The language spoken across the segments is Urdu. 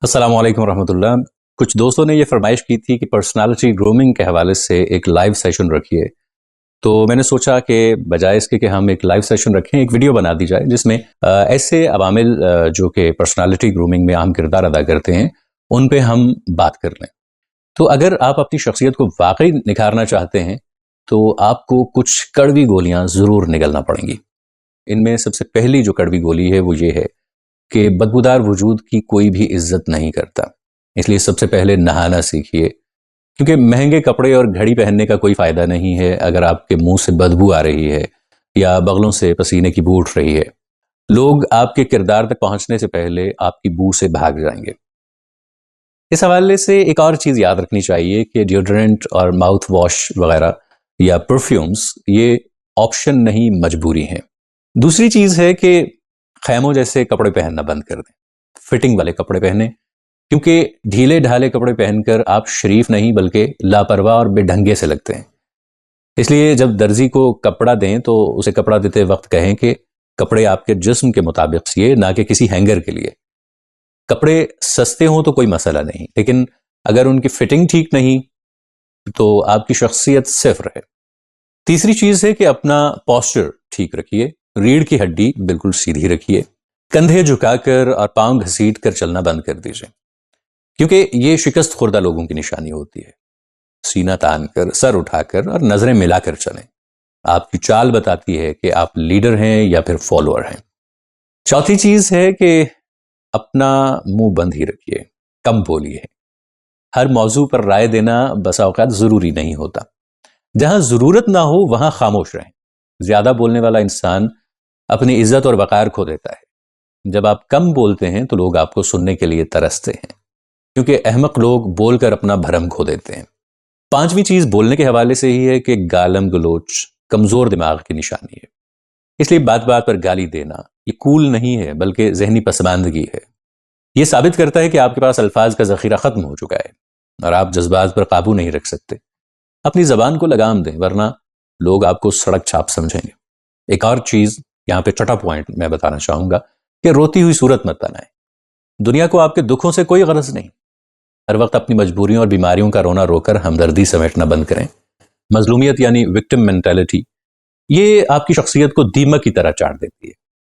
السلام علیکم ورحمۃ اللہ. کچھ دوستوں نے یہ فرمائش کی تھی کہ پرسنالٹی گرومنگ کے حوالے سے ایک لائیو سیشن رکھیے. تو میں نے سوچا کہ بجائے اس کے کہ ہم ایک لائیو سیشن رکھیں، ایک ویڈیو بنا دی جائے جس میں ایسے عوامل جو کہ پرسنالٹی گرومنگ میں اہم کردار ادا کرتے ہیں ان پہ ہم بات کر لیں. تو اگر آپ اپنی شخصیت کو واقعی نکھارنا چاہتے ہیں تو آپ کو کچھ کڑوی گولیاں ضرور نگلنا پڑیں گی. ان میں سب سے پہلی جو کڑوی گولی ہے وہ یہ ہے کہ بدبودار وجود کی کوئی بھی عزت نہیں کرتا. اس لیے سب سے پہلے نہانا سیکھیے، کیونکہ مہنگے کپڑے اور گھڑی پہننے کا کوئی فائدہ نہیں ہے اگر آپ کے منہ سے بدبو آ رہی ہے یا بغلوں سے پسینے کی بو اٹھ رہی ہے. لوگ آپ کے کردار تک پہنچنے سے پہلے آپ کی بو سے بھاگ جائیں گے. اس حوالے سے ایک اور چیز یاد رکھنی چاہیے کہ ڈیوڈرنٹ اور ماؤتھ واش وغیرہ یا پرفیومز یہ آپشن نہیں، مجبوری ہیں. دوسری چیز ہے کہ خیموں جیسے کپڑے پہننا بند کر دیں. فٹنگ والے کپڑے پہنیں، کیونکہ ڈھیلے ڈھالے کپڑے پہن کر آپ شریف نہیں بلکہ لاپرواہ اور بے ڈھنگے سے لگتے ہیں. اس لیے جب درزی کو کپڑا دیں تو اسے کپڑا دیتے وقت کہیں کہ کپڑے آپ کے جسم کے مطابق سیے، نہ کہ کسی ہینگر کے لیے. کپڑے سستے ہوں تو کوئی مسئلہ نہیں، لیکن اگر ان کی فٹنگ ٹھیک نہیں تو آپ کی شخصیت صفر ہے. تیسری چیز ہے کہ اپنا پوسچر ٹھیک رکھیے. ریڑھ کی ہڈی بالکل سیدھی رکھیے. کندھے جھکا کر اور پاؤں گھسیٹ کر چلنا بند کر دیجئے، کیونکہ یہ شکست خوردہ لوگوں کی نشانی ہوتی ہے. سینہ تان کر، سر اٹھا کر اور نظریں ملا کر چلیں. آپ کی چال بتاتی ہے کہ آپ لیڈر ہیں یا پھر فالوور ہیں. چوتھی چیز ہے کہ اپنا منہ بند ہی رکھیے، کم بولیے. ہر موضوع پر رائے دینا بسا اوقات ضروری نہیں ہوتا. جہاں ضرورت نہ ہو وہاں خاموش رہیں. زیادہ بولنے والا انسان اپنی عزت اور وقار کھو دیتا ہے. جب آپ کم بولتے ہیں تو لوگ آپ کو سننے کے لیے ترستے ہیں، کیونکہ احمق لوگ بول کر اپنا بھرم کھو دیتے ہیں. پانچویں چیز بولنے کے حوالے سے ہی ہے کہ گالم گلوچ کمزور دماغ کی نشانی ہے. اس لیے بات بات پر گالی دینا یہ کول نہیں ہے بلکہ ذہنی پسماندگی ہے. یہ ثابت کرتا ہے کہ آپ کے پاس الفاظ کا ذخیرہ ختم ہو چکا ہے اور آپ جذبات پر قابو نہیں رکھ سکتے. اپنی زبان کو لگام دیں ورنہ لوگ آپ کو سڑک چھاپ سمجھیں گے. ایک اور چیز یہاں پہ چھٹا پوائنٹ میں بتانا چاہوں گا کہ روتی ہوئی صورت مت بنائیں. دنیا کو آپ کے دکھوں سے کوئی غرض نہیں. ہر وقت اپنی مجبوریوں اور بیماریوں کا رونا رو کر ہمدردی سمیٹنا بند کریں. مظلومیت یعنی وکٹم مینٹالٹی یہ آپ کی شخصیت کو دیمک کی طرح چاٹ دیتی ہے.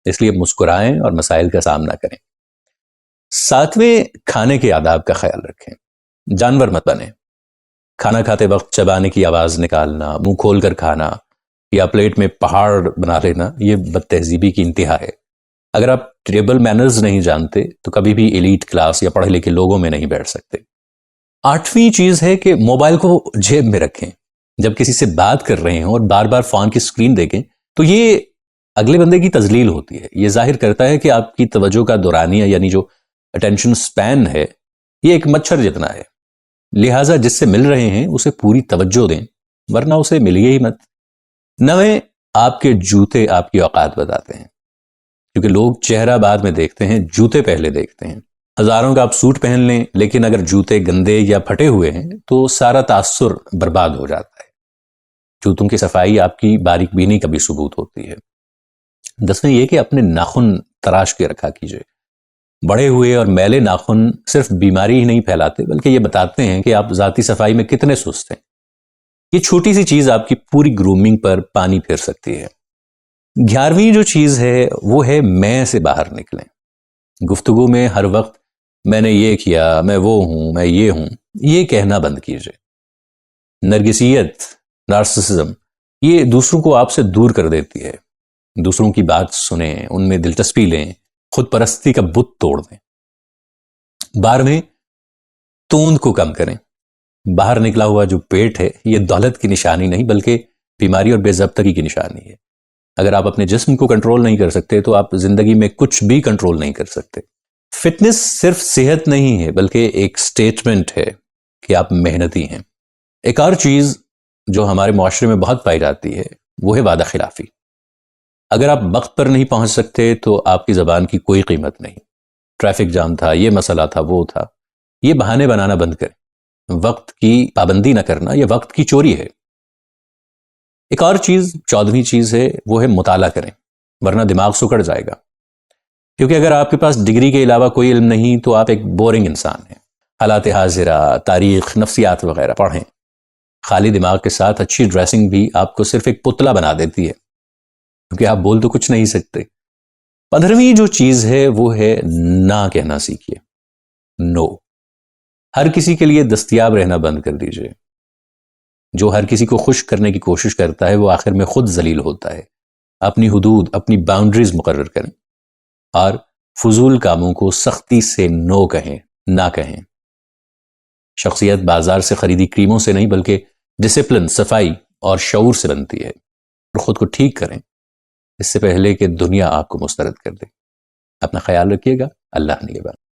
اس لیے مسکرائیں اور مسائل کا سامنا کریں. ساتویں، کھانے کے آداب کا خیال رکھیں. جانور مت بنیں. کھانا کھاتے وقت چبانے کی آواز نکالنا، منہ کھول کر کھانا یا پلیٹ میں پہاڑ بنا لینا یہ بد تہذیبی کی انتہا ہے. اگر آپ ٹیبل مینرز نہیں جانتے تو کبھی بھی ایلیٹ کلاس یا پڑھے لکھے لوگوں میں نہیں بیٹھ سکتے. آٹھویں چیز ہے کہ موبائل کو جیب میں رکھیں. جب کسی سے بات کر رہے ہیں اور بار بار فون کی سکرین دیکھیں تو یہ اگلے بندے کی تذلیل ہوتی ہے. یہ ظاہر کرتا ہے کہ آپ کی توجہ کا دورانیہ یعنی جو اٹینشن سپین ہے یہ ایک مچھر جتنا ہے. لہٰذا جس سے مل رہے ہیں اسے پوری توجہ دیں ورنہ اسے ملیے ہی مت. نویں، آپ کے جوتے آپ کی اوقات بتاتے ہیں، کیونکہ لوگ چہرہ بعد میں دیکھتے ہیں، جوتے پہلے دیکھتے ہیں. ہزاروں کا آپ سوٹ پہن لیں لیکن اگر جوتے گندے یا پھٹے ہوئے ہیں تو سارا تاثر برباد ہو جاتا ہے. جوتوں کی صفائی آپ کی باریک بینی کا بھی ثبوت ہوتی ہے. 10ویں یہ کہ اپنے ناخن تراش کے رکھا کیجئے. بڑے ہوئے اور میلے ناخن صرف بیماری ہی نہیں پھیلاتے بلکہ یہ بتاتے ہیں کہ آپ ذاتی صفائی میں کتنے سست ہیں. یہ چھوٹی سی چیز آپ کی پوری گرومنگ پر پانی پھیر سکتی ہے. 11ویں جو چیز ہے وہ ہے میں سے باہر نکلیں. گفتگو میں ہر وقت میں نے یہ کیا، میں وہ ہوں، میں یہ ہوں، یہ کہنا بند کیجئے. نرگسیت، نارسسزم یہ دوسروں کو آپ سے دور کر دیتی ہے. دوسروں کی بات سنیں، ان میں دلچسپی لیں، خود پرستی کا بت توڑ دیں. 12ویں، توند کو کم کریں. باہر نکلا ہوا جو پیٹ ہے یہ دولت کی نشانی نہیں بلکہ بیماری اور بے ضبطگی کی نشانی ہے. اگر آپ اپنے جسم کو کنٹرول نہیں کر سکتے تو آپ زندگی میں کچھ بھی کنٹرول نہیں کر سکتے. فٹنس صرف صحت نہیں ہے بلکہ ایک سٹیٹمنٹ ہے کہ آپ محنتی ہیں. ایک اور چیز جو ہمارے معاشرے میں بہت پائی جاتی ہے وہ ہے وعدہ خلافی. اگر آپ وقت پر نہیں پہنچ سکتے تو آپ کی زبان کی کوئی قیمت نہیں. ٹریفک جام تھا، یہ مسئلہ تھا، وہ تھا، یہ بہانے بنانا بند کریں. وقت کی پابندی نہ کرنا یہ وقت کی چوری ہے. ایک اور چیز 14ویں چیز ہے وہ ہے مطالعہ کریں ورنہ دماغ سکڑ جائے گا. کیونکہ اگر آپ کے پاس ڈگری کے علاوہ کوئی علم نہیں تو آپ ایک بورنگ انسان ہیں. حالات حاضرہ، تاریخ، نفسیات وغیرہ پڑھیں. خالی دماغ کے ساتھ اچھی ڈریسنگ بھی آپ کو صرف ایک پتلا بنا دیتی ہے، کیونکہ آپ بول تو کچھ نہیں سکتے. 15ویں جو چیز ہے وہ ہے نہ کہنا سیکھیے. نو. ہر کسی کے لیے دستیاب رہنا بند کر دیجئے. جو ہر کسی کو خوش کرنے کی کوشش کرتا ہے وہ آخر میں خود ذلیل ہوتا ہے. اپنی حدود، اپنی باؤنڈریز مقرر کریں اور فضول کاموں کو سختی سے نو کہیں، نہ کہیں. شخصیت بازار سے خریدی کریموں سے نہیں بلکہ ڈسپلن، صفائی اور شعور سے بنتی ہے. اور خود کو ٹھیک کریں اس سے پہلے کہ دنیا آپ کو مسترد کر دے. اپنا خیال رکھیے گا. اللہ نگہبان.